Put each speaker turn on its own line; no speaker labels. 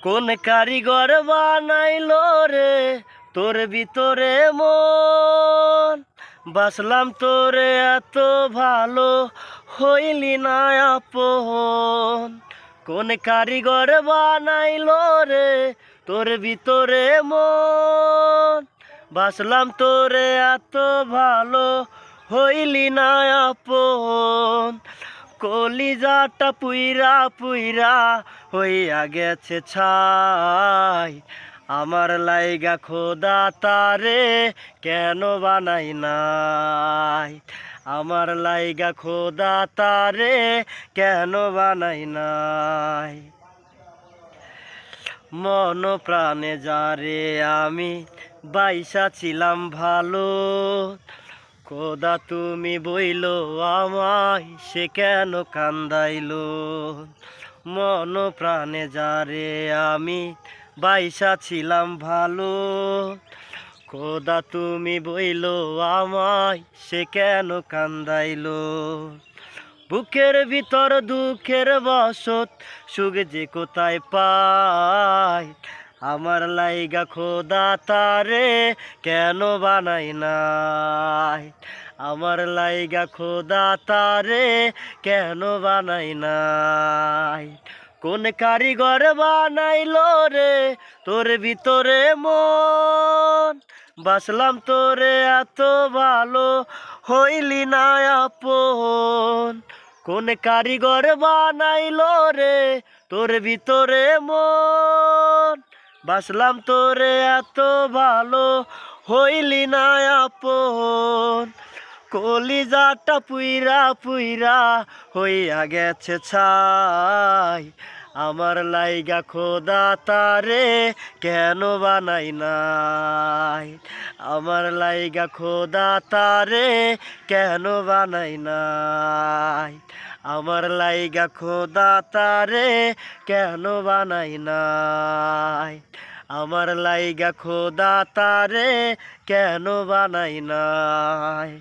কোন কারিগর বানাইলো রে তোর ভিতরে মন, বাসলাম তোরে এত ভালো হইলি না আপন। কোন কারিগর বানাইলো রে তোর ভিতরে মন, বাসলাম তোরে এত ভালো হইলি না আপন। কলিজাটা পুইরা পুইরা হইয়া গেছে ছাই, আমার লাইগা খোদা তারে কেন বানাই নাই, আমার লাইগা খোদা তারে কেন বানাই নাই। মন প্রাণে যারে আমি বাইসা ছিলাম ভালো, খোদা তুমি বইলো আমায় সে কেন কান্দাইলো। মন প্রাণে যারে আমি বাইসা ছিলাম ভালো, খোদা তুমি বইলো আমায় সে কেন কান্দাইলো। বুকের ভিতর দুঃখের বসত সুখ যে কোথায় পাই, আমার লাইগা খোদা তারে কেন বানাই নাই, আমার লাইগা খোদা তারে কেন বানাই নাই। কোন কারিগর বানাইলো রে তোর ভিতরে মন, বাসলাম তোরে এত ভালো হইলি না আপন। কোন কারিগর বানাইলো রে তোর ভিতরে মন, বাসলাম তোরে এত ভালো হইলি না আপন। কলিজাটা পুইরা পুইরা হইয়া গেছে ছাই, আমার লাইগা খোদা তারে কেন বানাই নাই, আমার লাইগা খোদা তারে কেন বানাই নাই, আমার লাইগা খোদা তারে কেন বানাই নাই, আমার লাইগা খোদা তারে কেন বানাই নাই।